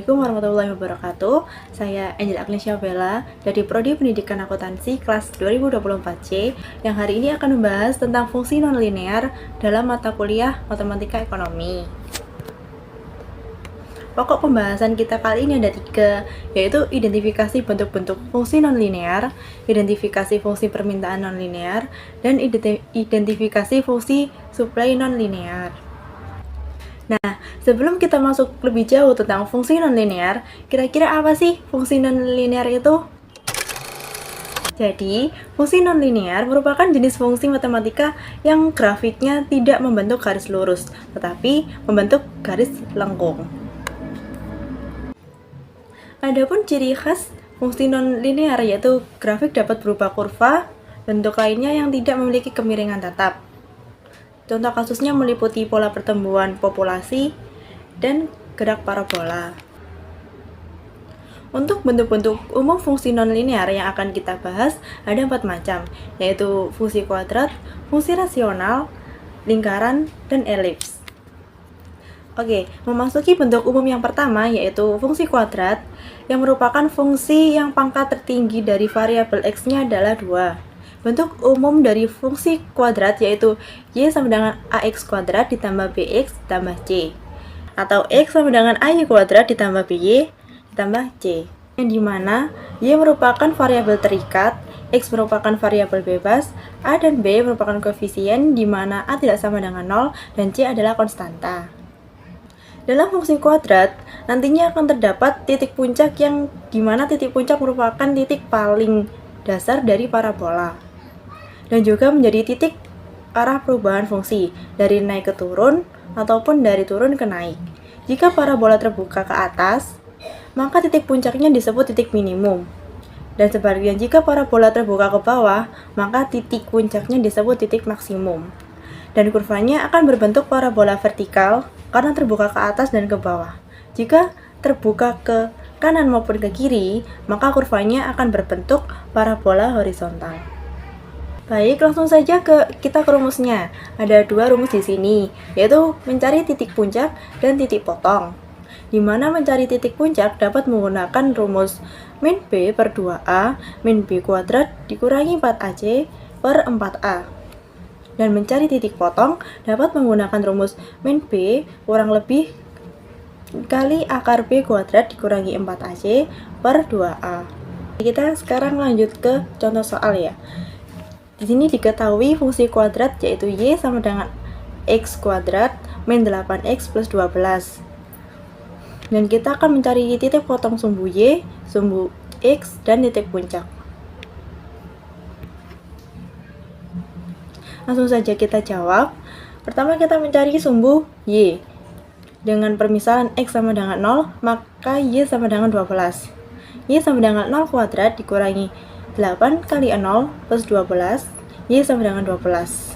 Assalamualaikum warahmatullahi wabarakatuh. Saya Angel Agnesia Bella dari Prodi Pendidikan Akuntansi kelas 2024C yang hari ini akan membahas tentang fungsi nonlinear dalam mata kuliah Matematika Ekonomi. Pokok pembahasan kita kali ini ada 3, yaitu identifikasi bentuk-bentuk fungsi nonlinear, identifikasi fungsi permintaan nonlinear, dan identifikasi fungsi supply nonlinear. Nah, sebelum kita masuk lebih jauh tentang fungsi nonlinear, kira-kira apa sih fungsi nonlinear itu? Jadi, fungsi nonlinear merupakan jenis fungsi matematika yang grafiknya tidak membentuk garis lurus, tetapi membentuk garis lengkung. Adapun ciri khas fungsi nonlinear yaitu grafik dapat berupa kurva, bentuk lainnya yang tidak memiliki kemiringan tetap. Contoh kasusnya meliputi pola pertumbuhan populasi dan gerak parabola. Untuk bentuk-bentuk umum fungsi nonlinear yang akan kita bahas ada 4 macam, yaitu fungsi kuadrat, fungsi rasional, lingkaran, dan elips. Oke, memasuki bentuk umum yang pertama yaitu fungsi kuadrat, yang merupakan fungsi yang pangkat tertinggi dari variabel x-nya adalah 2. Bentuk umum dari fungsi kuadrat yaitu y sama dengan ax kuadrat ditambah bx ditambah c, atau x sama dengan ay kuadrat ditambah by ditambah c, yang dimana y merupakan variabel terikat, x merupakan variabel bebas, a dan b merupakan koefisien di mana a tidak sama dengan 0 dan c adalah konstanta. Dalam fungsi kuadrat, nantinya akan terdapat titik puncak yang dimana titik puncak merupakan titik paling dasar dari parabola dan juga menjadi titik arah perubahan fungsi dari naik ke turun ataupun dari turun ke naik. Jika parabola terbuka ke atas, maka titik puncaknya disebut titik minimum. Dan sebaliknya, jika parabola terbuka ke bawah, maka titik puncaknya disebut titik maksimum. Dan kurvanya akan berbentuk parabola vertikal karena terbuka ke atas dan ke bawah. Jika terbuka ke kanan maupun ke kiri, maka kurvanya akan berbentuk parabola horizontal. Baik, langsung saja kita ke rumusnya. Ada 2 rumus di sini, yaitu mencari titik puncak dan titik potong. Di mana mencari titik puncak dapat menggunakan rumus min b per 2a min b kuadrat dikurangi 4ac per 4a. Dan mencari titik potong dapat menggunakan rumus min b kurang lebih kali akar b kuadrat dikurangi 4ac per 2a. Kita sekarang lanjut ke contoh soal ya. Di sini diketahui fungsi kuadrat yaitu y sama dengan x kuadrat min 8x plus 12. Dan kita akan mencari titik potong sumbu y, sumbu x, dan titik puncak. Langsung saja kita jawab. Pertama kita mencari sumbu y. Dengan permisalan x sama dengan 0, maka y sama dengan 12. Y sama dengan 0 kuadrat dikurangi 8 kali 0 plus 12, y sama dengan 12.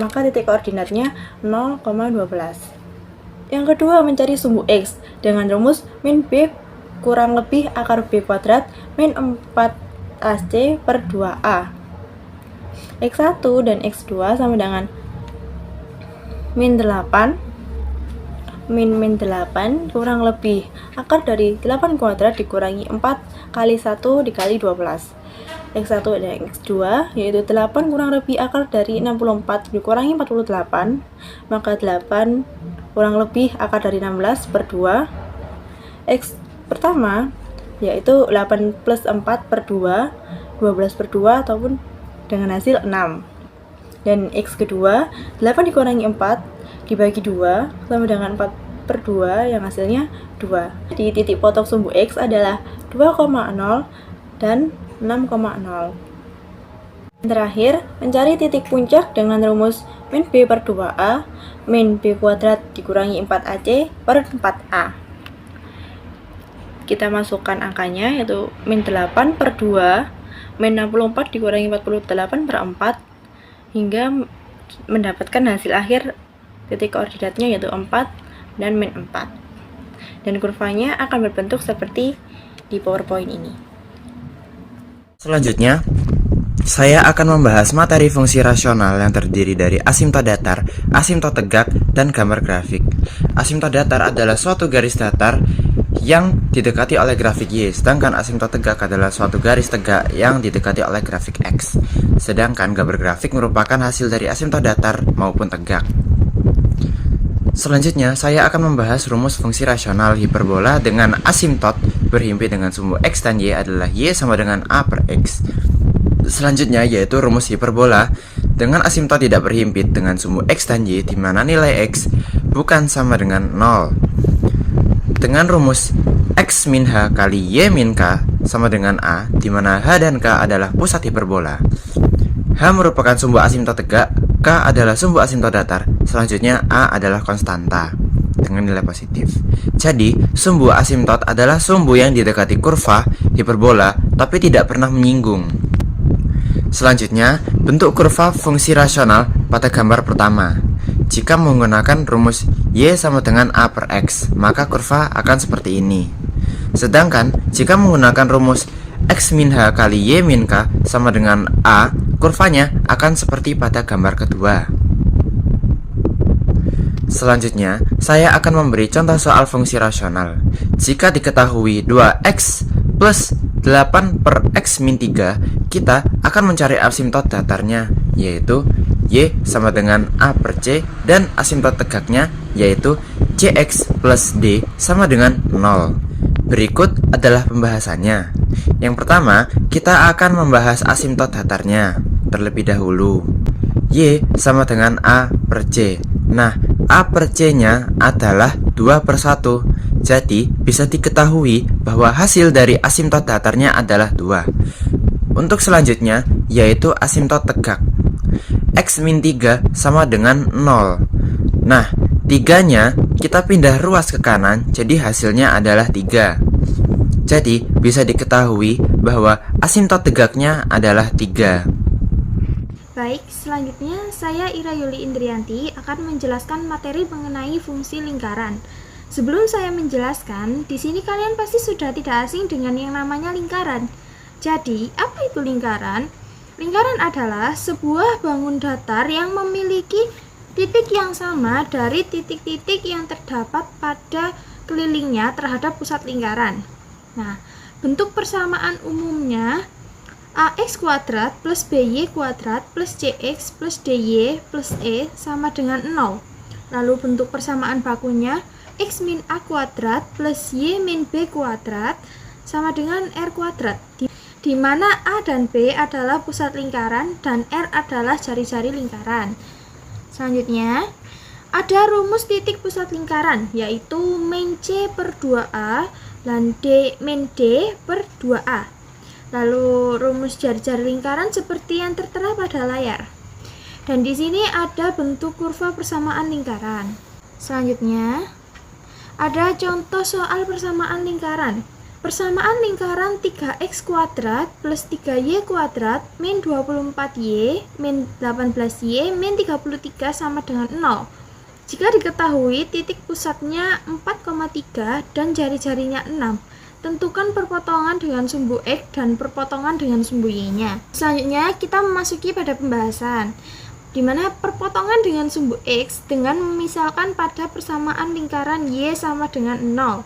Maka titik koordinatnya 0,12. Yang kedua, mencari sumbu x dengan rumus min b kurang lebih akar b kuadrat min 4ac per 2a. x1 dan x2 sama dengan min 8 min 8 kurang lebih akar dari 8 kuadrat dikurangi 4 kali 1 dikali 12. X1 dan X2 yaitu 8 kurang lebih akar dari 64 dikurangi 48, maka 8 kurang lebih akar dari 16 per 2. X pertama yaitu 8 plus 4 per 2, 12 per 2 ataupun dengan hasil 6. Dan X kedua 8 dikurangi 4 dibagi 2 sama dengan 4 per 2 yang hasilnya 2. Di titik potong sumbu X adalah 2,0 dan 6,0. Terakhir, mencari titik puncak dengan rumus min b per 2a min b kuadrat dikurangi 4ac per 4a. Kita masukkan angkanya yaitu min 8 per 2 min 64 dikurangi 48 per 4 hingga mendapatkan hasil akhir titik koordinatnya yaitu 4 dan min 4. Dan kurvanya akan berbentuk seperti di PowerPoint ini. Selanjutnya, Saya akan membahas materi fungsi rasional yang terdiri dari asimtot datar, asimtot tegak, dan gambar grafik. Asimtot datar adalah suatu garis datar yang didekati oleh grafik Y, sedangkan asimtot tegak adalah suatu garis tegak yang didekati oleh grafik X. Sedangkan gambar grafik merupakan hasil dari asimtot datar maupun tegak. Selanjutnya, saya akan membahas rumus fungsi rasional hiperbola dengan asimtot berhimpit dengan sumbu X dan Y adalah Y sama dengan A per X. Selanjutnya yaitu rumus hiperbola dengan asimtot tidak berhimpit dengan sumbu X dan Y di mana nilai X bukan sama dengan 0. Dengan rumus X min H kali Y min K sama dengan A di mana H dan K adalah pusat hiperbola. H merupakan sumbu asimtot tegak, K adalah sumbu asimtot datar, selanjutnya A adalah konstanta dengan nilai positif. Jadi, sumbu asimtot adalah sumbu yang didekati kurva hiperbola tapi tidak pernah menyinggung. Selanjutnya, bentuk kurva fungsi rasional pada gambar pertama. Jika menggunakan rumus Y sama dengan A per X, maka kurva akan seperti ini. Sedangkan, jika menggunakan rumus X min H kali Y min K sama dengan A, kurvanya akan seperti pada gambar kedua. Selanjutnya, saya akan memberi contoh soal fungsi rasional. Jika diketahui 2X plus 8 per X min 3, kita akan mencari asimtot datarnya, yaitu Y sama dengan A per C, dan asimtot tegaknya, yaitu CX plus D sama dengan 0. Berikut adalah pembahasannya. Yang pertama, kita akan membahas asimtot datarnya terlebih dahulu. Y sama dengan A per C. Nah, A per C-nya adalah 2 per 1. Jadi, bisa diketahui bahwa hasil dari asimtot datarnya adalah 2. Untuk selanjutnya, yaitu asimtot tegak. X min 3 sama dengan 0. Nah, 3-nya kita pindah ruas ke kanan, jadi hasilnya adalah 3. Jadi, bisa diketahui bahwa asimtot tegaknya adalah 3. Baik, selanjutnya saya Ira Yuli Indrianti akan menjelaskan materi mengenai fungsi lingkaran. Sebelum saya menjelaskan, di sini kalian pasti sudah tidak asing dengan yang namanya lingkaran. Jadi, apa itu lingkaran? Lingkaran adalah sebuah bangun datar yang memiliki titik yang sama dari titik-titik yang terdapat pada kelilingnya terhadap pusat lingkaran. Nah, bentuk persamaan umumnya AX kuadrat plus BY kuadrat plus CX plus DY plus E sama dengan 0. Lalu bentuk persamaan bakunya X min A kuadrat plus Y min B kuadrat sama dengan R kuadrat, di mana A dan B adalah pusat lingkaran dan R adalah jari-jari lingkaran. Selanjutnya, ada rumus titik pusat lingkaran, yaitu min C per 2A dan min D per 2A. Lalu rumus jari-jari lingkaran seperti yang tertera pada layar. Dan di sini ada bentuk kurva persamaan lingkaran. Selanjutnya, ada contoh soal persamaan lingkaran. Persamaan lingkaran 3x kuadrat plus 3y kuadrat min 24y min 18y min 33 sama dengan 0. Jika diketahui titik pusatnya 4,3 dan jari-jarinya 6, tentukan perpotongan dengan sumbu X dan perpotongan dengan sumbu Y-nya. Selanjutnya, kita memasuki pada pembahasan, di mana perpotongan dengan sumbu X dengan memisalkan pada persamaan lingkaran Y sama dengan 0.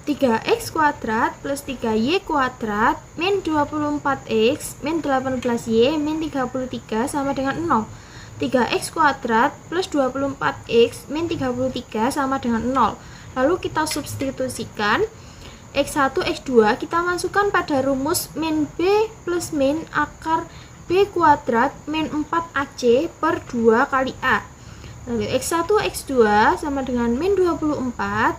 3x kuadrat plus 3y kuadrat min 24x min 18y min 33 sama dengan 0. 3x kuadrat plus 24x min 33 sama dengan 0. Lalu kita substitusikan X1, X2 kita masukkan pada rumus min B plus min akar B kuadrat min 4AC per 2 kali A. Lalu X1, X2 sama dengan min 24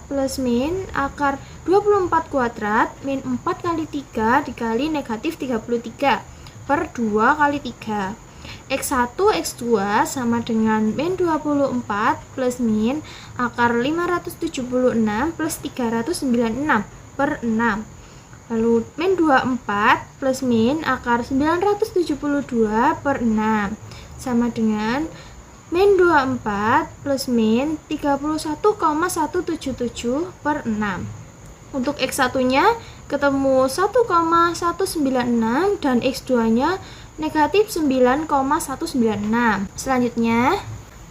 plus min akar 24 kuadrat min 4 kali 3 dikali negatif 33 per 2 kali 3. X1, X2 sama dengan min 24 plus min akar 576 plus 396 per 6. Lalu min 24 plus min akar 972 per 6 sama dengan min 24 plus min 31,177 per 6. Untuk X1 nya ketemu 1,196 dan X2 nya negatif 9,196. Selanjutnya,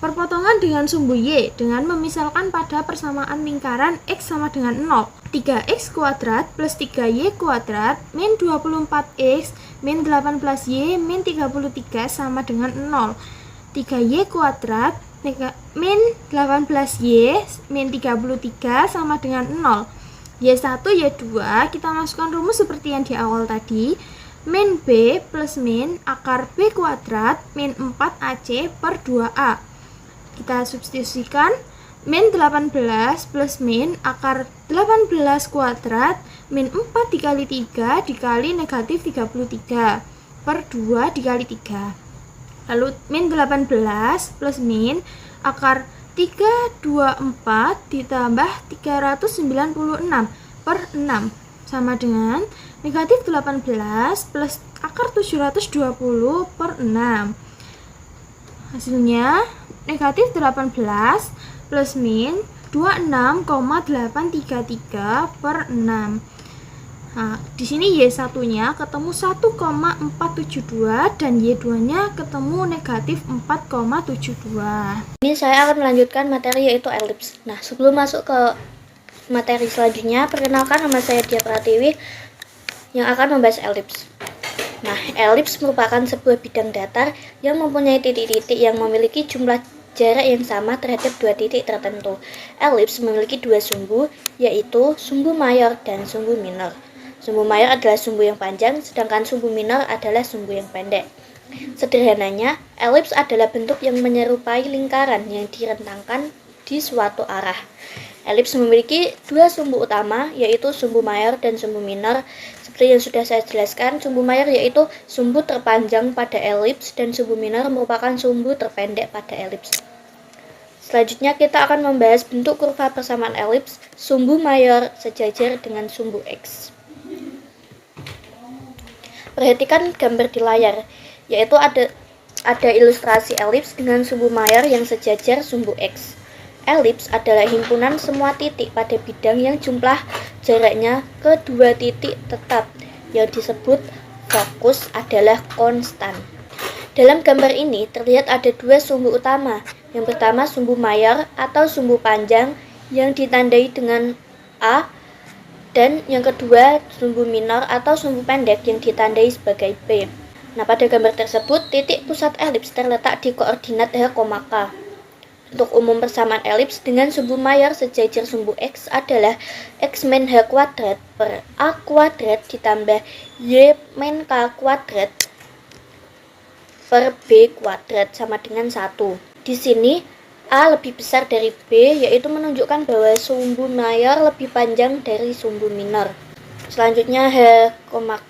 perpotongan dengan sumbu Y dengan memisalkan pada persamaan lingkaran X sama dengan 0. 3X kuadrat plus 3Y kuadrat min 24X min 18Y min 33 sama dengan 0. 3Y kuadrat min 18Y min 33 sama dengan 0. Y1, Y2 kita masukkan rumus seperti yang di awal tadi. Min B plus min akar B kuadrat min 4AC per 2A. Kita substitusikan min 18 plus min akar 18 kuadrat min 4 dikali 3 dikali negatif 33 per 2 dikali 3. Lalu min 18 plus min akar 324 ditambah 396 per 6 sama dengan negatif 18 plus akar 720 per 6. Hasilnya negatif 18 plus min 26,833 per 6. Nah, di sini Y1-nya ketemu 1,472 dan Y2-nya ketemu negatif 4,72. Ini saya akan melanjutkan materi yaitu elips. Nah, sebelum masuk ke materi selanjutnya, perkenalkan nama saya Dia Pratiwi yang akan membahas elips. Nah, elips merupakan sebuah bidang datar yang mempunyai titik-titik yang memiliki jumlah jarak yang sama terhadap dua titik tertentu. Elips memiliki dua sumbu, yaitu sumbu mayor dan sumbu minor. Sumbu mayor adalah sumbu yang panjang, sedangkan sumbu minor adalah sumbu yang pendek. Sederhananya, elips adalah bentuk yang menyerupai lingkaran yang direntangkan di suatu arah. Elips memiliki dua sumbu utama, yaitu sumbu mayor dan sumbu minor. Seperti yang sudah saya jelaskan, sumbu mayor yaitu sumbu terpanjang pada elips dan sumbu minor merupakan sumbu terpendek pada elips. Selanjutnya kita akan membahas bentuk kurva persamaan elips sumbu mayor sejajar dengan sumbu X. Perhatikan gambar di layar, yaitu ada ilustrasi elips dengan sumbu mayor yang sejajar sumbu X. Elips adalah himpunan semua titik pada bidang yang jumlah jaraknya ke dua titik tetap, yang disebut fokus adalah konstan. Dalam gambar ini terlihat ada dua sumbu utama. Yang pertama sumbu mayor atau sumbu panjang yang ditandai dengan A, dan yang kedua sumbu minor atau sumbu pendek yang ditandai sebagai B. Nah, pada gambar tersebut titik pusat elips terletak di koordinat H, K. Untuk umum persamaan elips dengan sumbu mayor sejajar sumbu X adalah X min H kuadrat per A kuadrat ditambah Y min K kuadrat per B kuadrat sama dengan 1. Di sini A lebih besar dari B, yaitu menunjukkan bahwa sumbu mayor lebih panjang dari sumbu minor. Selanjutnya H,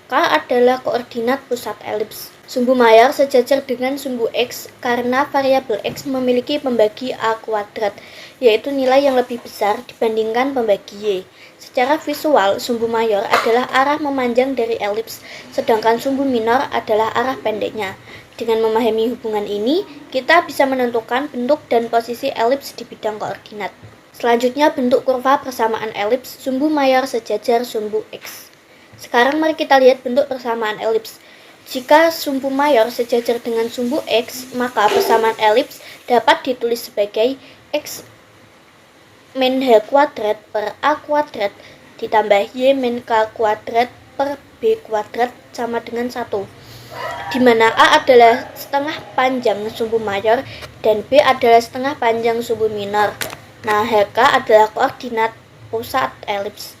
K adalah koordinat pusat elips. Sumbu mayor sejajar dengan sumbu X karena variabel X memiliki pembagi A kuadrat, yaitu nilai yang lebih besar dibandingkan pembagi Y. Secara visual, sumbu mayor adalah arah memanjang dari elips, sedangkan sumbu minor adalah arah pendeknya. Dengan memahami hubungan ini, kita bisa menentukan bentuk dan posisi elips di bidang koordinat. Selanjutnya bentuk kurva persamaan elips sumbu mayor sejajar sumbu X. Sekarang mari kita lihat bentuk persamaan elips. Jika sumbu mayor sejajar dengan sumbu X, maka persamaan elips dapat ditulis sebagai X min H kuadrat per A kuadrat ditambah Y min K kuadrat per B kuadrat sama dengan 1. Di mana A adalah setengah panjang sumbu mayor dan B adalah setengah panjang sumbu minor. Nah, HK adalah koordinat pusat elips.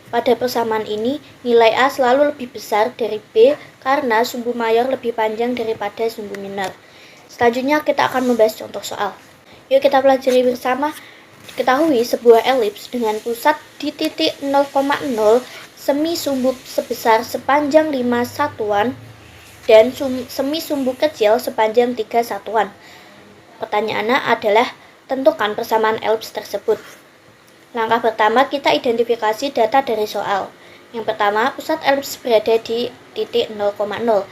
Pada persamaan ini, nilai A selalu lebih besar dari B karena sumbu mayor lebih panjang daripada sumbu minor. Selanjutnya kita akan membahas contoh soal. Yuk kita pelajari bersama. Diketahui sebuah elips dengan pusat di titik 0,0 semi sumbu sebesar sepanjang 5 satuan dan semi sumbu kecil sepanjang 3 satuan. Pertanyaannya adalah tentukan persamaan elips tersebut. Langkah pertama, kita identifikasi data dari soal. Yang pertama, pusat elips berada di titik 0,0.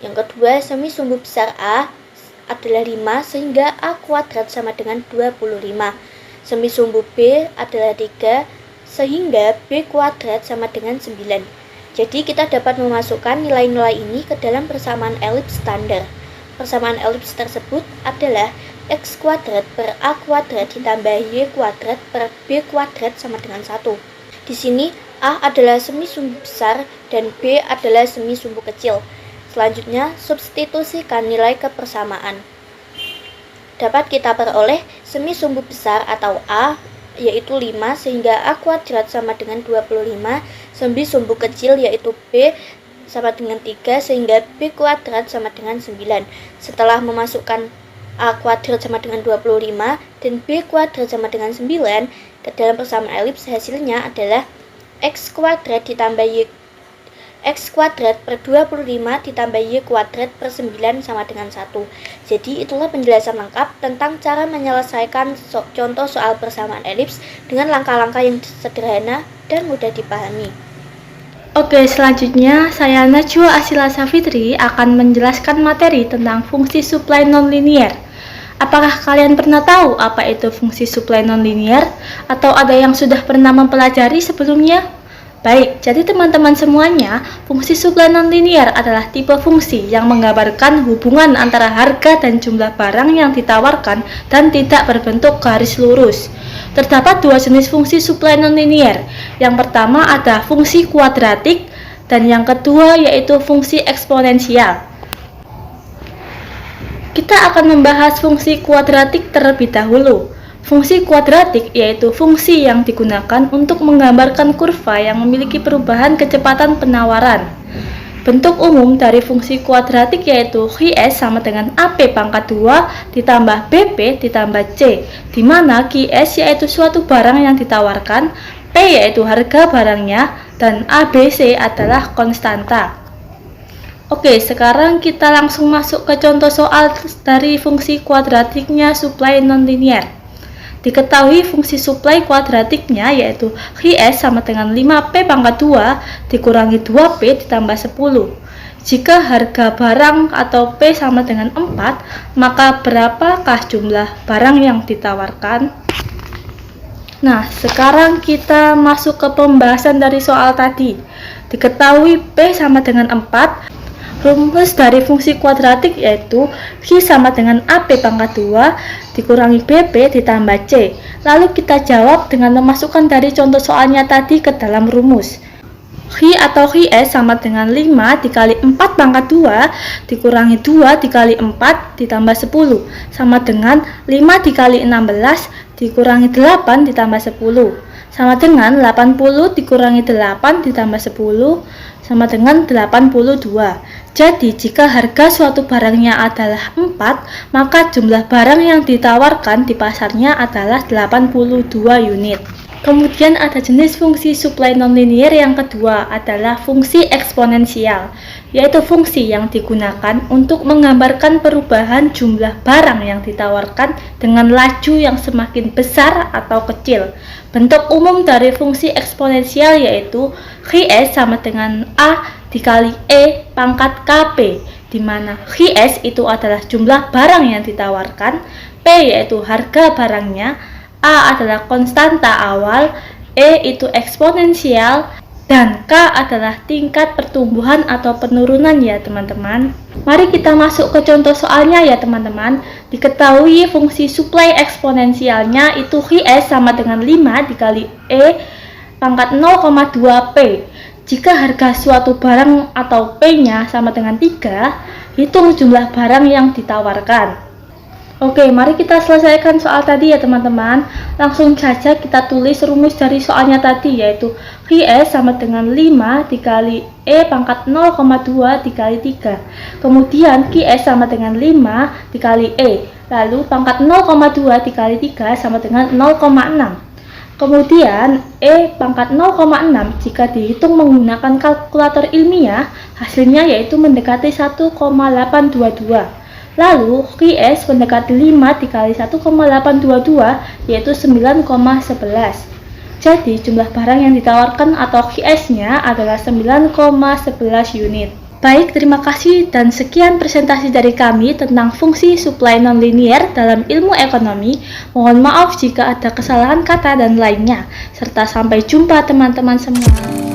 Yang kedua, semi sumbu besar A adalah 5 sehingga A kuadrat sama dengan 25. Semi sumbu B adalah 3 sehingga B kuadrat sama dengan 9. Jadi kita dapat memasukkan nilai-nilai ini ke dalam persamaan elips standar. Persamaan elips tersebut adalah x kuadrat per a kuadrat ditambah y kuadrat per b kuadrat sama dengan 1. Di sini a adalah semi sumbu besar dan b adalah semi sumbu kecil. Selanjutnya, substitusikan nilai ke persamaan. Dapat kita peroleh semi sumbu besar atau a yaitu 5 sehingga a kuadrat sama dengan 25, semi sumbu kecil yaitu b sama dengan 3 sehingga b kuadrat sama dengan 9. Setelah memasukkan a kuadrat sama dengan 25 dan b kuadrat sama dengan 9 ke dalam persamaan elips, hasilnya adalah x kuadrat ditambah y x kuadrat per 25 ditambah y kuadrat per 9 sama dengan 1. Jadi itulah penjelasan lengkap tentang cara menyelesaikan contoh soal persamaan elips dengan langkah-langkah yang sederhana dan mudah dipahami. Oke, selanjutnya saya Najwa Asila Safitri akan menjelaskan materi tentang fungsi supply nonlinear. Apakah kalian pernah tahu apa itu fungsi supply nonlinear? Atau ada yang sudah pernah mempelajari sebelumnya? Baik, jadi teman-teman semuanya, fungsi supply nonlinear adalah tipe fungsi yang menggambarkan hubungan antara harga dan jumlah barang yang ditawarkan dan tidak berbentuk garis lurus. Terdapat dua jenis fungsi supply nonlinear. Yang pertama ada fungsi kuadratik dan yang kedua yaitu fungsi eksponensial. Kita akan membahas fungsi kuadratik terlebih dahulu. Fungsi kuadratik yaitu fungsi yang digunakan untuk menggambarkan kurva yang memiliki perubahan kecepatan penawaran. Bentuk umum dari fungsi kuadratik yaitu Qs sama dengan AP pangkat 2 ditambah BP ditambah C, di mana Qs yaitu suatu barang yang ditawarkan, P yaitu harga barangnya, dan ABC adalah konstanta. Oke, sekarang kita langsung masuk ke contoh soal dari fungsi kuadratiknya supply nonlinear. Diketahui fungsi supply kuadratiknya yaitu Qs sama dengan 5P pangkat 2 dikurangi 2P ditambah 10. Jika harga barang atau P sama dengan 4, maka berapakah jumlah barang yang ditawarkan? Nah, sekarang kita masuk ke pembahasan dari soal tadi. Diketahui P sama dengan 4, rumus dari fungsi kuadratik yaitu Q sama dengan AP pangkat 2 dikurangi BP ditambah C. Lalu kita jawab dengan memasukkan dari contoh soalnya tadi ke dalam rumus. Q atau Qs sama dengan 5 dikali 4 pangkat 2 dikurangi 2 dikali 4 ditambah 10 sama dengan 5 dikali 16 dikurangi 8 ditambah 10 sama dengan 80 dikurangi 8 ditambah 10 sama dengan 82. Jadi, jika harga suatu barangnya adalah 4, maka jumlah barang yang ditawarkan di pasarnya adalah 82 unit. Kemudian ada jenis fungsi supply nonlinear yang kedua adalah fungsi eksponensial, yaitu fungsi yang digunakan untuk menggambarkan perubahan jumlah barang yang ditawarkan dengan laju yang semakin besar atau kecil. Bentuk umum dari fungsi eksponensial yaitu Qs sama dengan A dikali E pangkat Kp, di mana Qs itu adalah jumlah barang yang ditawarkan, P yaitu harga barangnya, A adalah konstanta awal, E itu eksponensial, dan K adalah tingkat pertumbuhan atau penurunan ya teman-teman. Mari kita masuk ke contoh soalnya ya teman-teman. Diketahui fungsi supply eksponensialnya itu Qs sama dengan 5 dikali E pangkat 0,2P. Jika harga suatu barang atau P-nya sama dengan 3, hitung jumlah barang yang ditawarkan. Oke, mari kita selesaikan soal tadi ya teman-teman. Langsung saja kita tulis rumus dari soalnya tadi yaitu Qs sama dengan 5 dikali E pangkat 0,2 dikali 3. Kemudian Qs sama dengan 5 dikali E. Lalu pangkat 0,2 dikali 3 sama dengan 0,6. Kemudian E pangkat 0,6 jika dihitung menggunakan kalkulator ilmiah, hasilnya yaitu mendekati 1,822. Lalu Qs mendekati 5 dikali 1,822 yaitu 9,11. Jadi jumlah barang yang ditawarkan atau Qs-nya adalah 9,11 unit. Baik, terima kasih dan sekian presentasi dari kami tentang fungsi supply nonlinear dalam ilmu ekonomi. Mohon maaf jika ada kesalahan kata dan lainnya. Serta sampai jumpa teman-teman semua.